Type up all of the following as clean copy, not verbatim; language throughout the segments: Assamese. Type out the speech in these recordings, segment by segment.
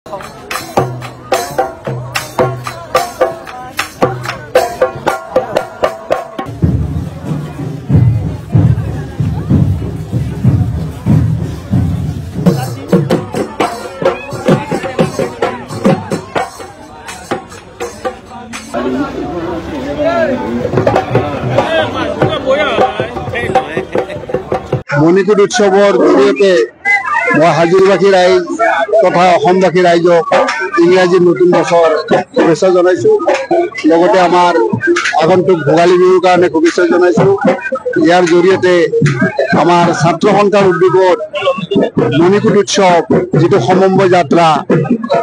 মণিকুট উৎসৱৰ জৰিয়তে মই হাজোৰবাসী ৰাইজ তথা অসমবাসী ৰাইজক ইংৰাজী নতুন বছৰ শুভেচ্ছা জনাইছোঁ। লগতে আমাৰ আগন্তুক ভোগালী বিহুৰ কাৰণে শুভেচ্ছা জনাইছোঁ। ইয়াৰ জৰিয়তে আমাৰ ছাত্ৰ সন্থাৰ উদ্যোগত মণিকুট উৎসৱ যিটো সমন্বয় যাত্ৰা,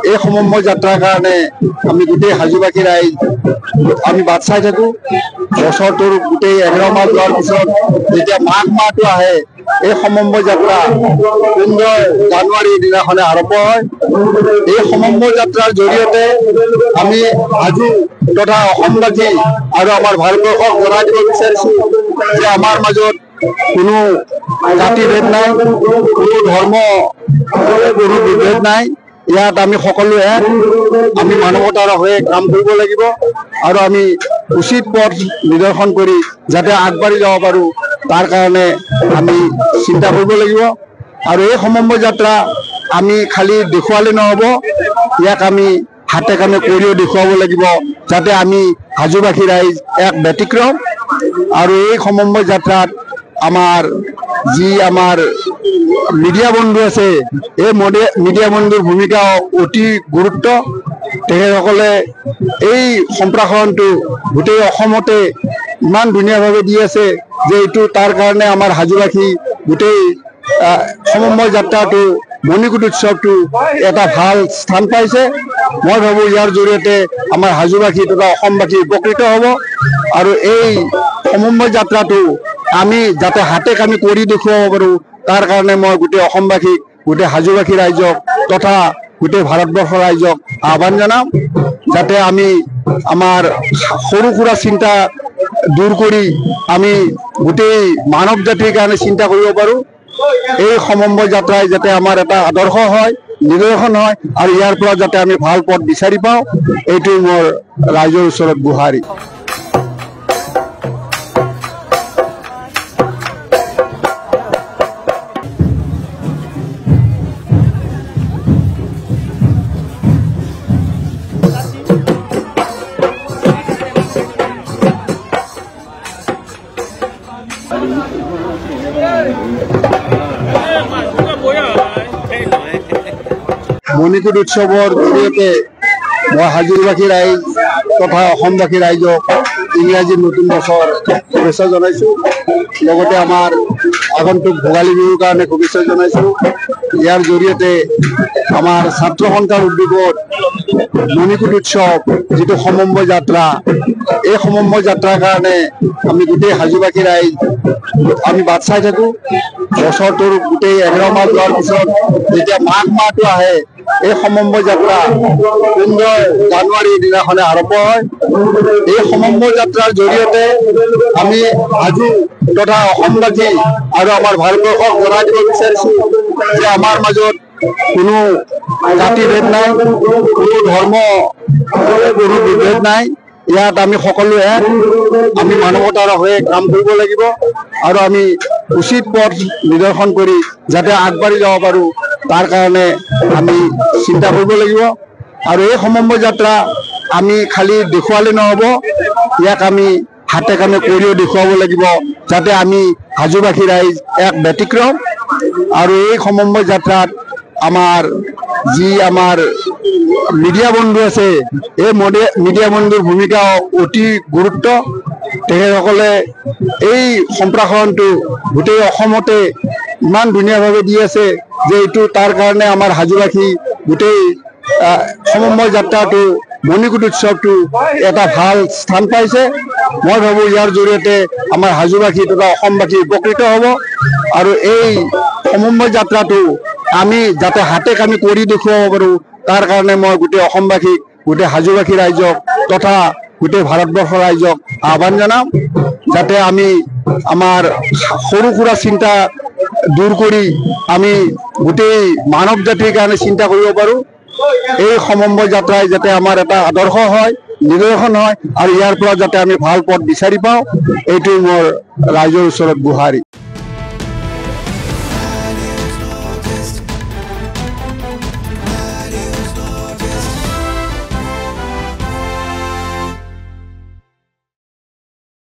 এই সমন্বয় যাত্ৰাৰ কাৰণে আমি গোটেই হাজোবাসী ৰাইজ আমি বাট চাই থাকোঁ। বছৰটোৰ গোটেই 11 মাহ যোৱাৰ পিছত যেতিয়া মাঘ মাহটো আহে, এই সমন্বয় যাত্ৰা 15 জানুৱাৰীৰ দিনাখনে আৰম্ভ হয়। এই সমন্বয় যাত্ৰাৰ জৰিয়তে আমি হাজো তথা অসমবাসী আৰু আমাৰ ভাৰতবৰ্ষক জনাই দিব বিচাৰিছোঁ যে আমাৰ মাজত কোনো জাতিভেদ নাই, কোনো ধৰ্ম, কোনো বিভেদ নাই। ইয়াত আমি সকলোৱে আমি মানৱতাৰ হৈ কাম কৰিব লাগিব আৰু আমি উচিত পথ নিদৰ্শন কৰি যাতে আগবাঢ়ি যাব পাৰোঁ তাৰ কাৰণে আমি চিন্তা কৰিব লাগিব। আৰু এই সমন্বয় যাত্ৰা আমি খালি দেখুৱালে নহ'ব, ইয়াক আমি হাতে কামে কৰিও দেখুৱাব লাগিব যাতে আমি হাজোবাসী ৰাইজ এক ব্যতিক্ৰম। আৰু এই সমন্বয় যাত্ৰাত আমাৰ যি আমাৰ মিডিয়া বন্ধু আছে, এই মিডিয়া বন্ধুৰ ভূমিকা অতি গুৰুত্ব। তেখেতসকলে এই সম্প্ৰসাৰণটো গোটেই অসমতে ইমান ধুনীয়াভাৱে দি আছে যে এইটো তাৰ কাৰণে আমাৰ হাজোবাসী গোটেই সমন্বয় যাত্ৰাটো মণিকুট উৎসৱটো এটা ভাল স্থান পাইছে। মই ভাবোঁ ইয়াৰ জৰিয়তে আমাৰ হাজোবাসী তথা অসমবাসী উপকৃত হ'ব। আৰু এই সমন্বয় যাত্ৰাটো আমি যাতে হাতে কামে কৰি দেখুৱাব পাৰোঁ তাৰ কাৰণে মই গোটেই অসমবাসীক, গোটেই হাজোবাসী ৰাইজক তথা গোটেই ভাৰতবৰ্ষৰ ৰাইজক আহ্বান জনাম যাতে আমি আমাৰ সৰু সুৰা চিন্তা দূৰ কৰি আমি গোটেই মানৱ জাতিৰ কাৰণে চিন্তা কৰিব পাৰোঁ। এই সমন্বয় যাত্ৰাই যাতে আমাৰ এটা আদৰ্শ হয়, নিদৰ্শন হয় আৰু ইয়াৰ পৰা যাতে আমি ভাল পথ বিচাৰি পাওঁ, এইটোৱে মোৰ ৰাইজৰ ওচৰত গুহাৰি। মণিকুট উৎসৱৰ জৰিয়তে মই হাজোৰবাসী ৰাইজ তথা অসমবাসী ৰাইজক ইংৰাজী নতুন বছৰ শুভেচ্ছা জনাইছোঁ। লগতে আমাৰ আগন্তুক ভোগালী বিহুৰ কাৰণে শুভেচ্ছা জনাইছোঁ। ইয়াৰ জৰিয়তে আমাৰ ছাত্ৰ সন্থাৰ উদ্যোগত মণিকুট উৎসৱ যিটো সমন্বয় যাত্ৰা, এই সমন্বয় যাত্ৰাৰ কাৰণে আমি গোটেই হাজোবাসী ৰাইজ আমি বাট চাই থাকোঁ। বছৰটোৰ গোটেই 11 মাহ যোৱাৰ পিছত যেতিয়া মাঘ মাহটো আহে, এই সমন্বয় যাত্ৰা 15 জানুৱাৰীৰ দিনাখনে আৰম্ভ হয়। এই সমন্বয় যাত্ৰাৰ জৰিয়তে আমি হাজো তথা অসমবাসী আৰু আমাৰ ভাৰতবৰ্ষক জনাই দিব বিচাৰিছোঁ যে আমাৰ মাজত কোনো জাতিভেদ নাই, কোনো ধৰ্ম, কোনো বিভেদ নাই। ইয়াত আমি সকলোৱে আমি মানৱতাৰ হৈ কাম কৰিব লাগিব আৰু আমি উচিত পথ নিদৰ্শন কৰি যাতে আগবাঢ়ি যাব পাৰোঁ তাৰ কাৰণে আমি চিন্তা কৰিব লাগিব। আৰু এই সমন্বয় যাত্ৰা আমি খালি দেখুৱালে নহ'ব, ইয়াক আমি হাতে কামে কৰিও দেখুৱাব লাগিব যাতে আমি হাজোবাসী ৰাইজ এক ব্যতিক্ৰম। আৰু এই সমন্বয় যাত্ৰাত আমাৰ যি আমাৰ মিডিয়া বন্ধু আছে, এই মিডিয়া বন্ধুৰ ভূমিকা অতি গুৰুত্ব। তেখেতসকলে এই সম্প্ৰসাৰণটো গোটেই অসমতে ইমান ধুনীয়াভাৱে দি আছে যে এইটো তাৰ কাৰণে আমাৰ হাজোবাসী গোটেই সমন্বয় যাত্ৰাটো মণিকুট উৎসৱটো এটা ভাল স্থান পাইছে। মই ভাবোঁ ইয়াৰ জৰিয়তে আমাৰ হাজোবাসী তথা অসমবাসী উপকৃত হ'ব। আৰু এই সমন্বয় যাত্ৰাটো আমি যাতে হাতে কামে কৰি দেখুৱাব পাৰোঁ তাৰ কাৰণে মই গোটেই অসমবাসীক, গোটেই হাজোবাসী ৰাইজক তথা গোটেই ভাৰতবৰ্ষৰ ৰাইজক আহ্বান জনাম যাতে আমি আমাৰ সৰু সুৰা চিন্তা দূৰ কৰি আমি গোটেই মানৱ জাতিৰ কাৰণে চিন্তা কৰিব পাৰোঁ এই সমন্বয় যাত্ৰাই যাতে আমাৰ এটা আদৰ্শ হয়, নিদৰ্শন হয় আৰু ইয়াৰ পৰা যাতে আমি ভাল পথ বিচাৰি পাওঁ, এইটোৱে মোৰ ৰাইজৰ ওচৰত গুহাৰি।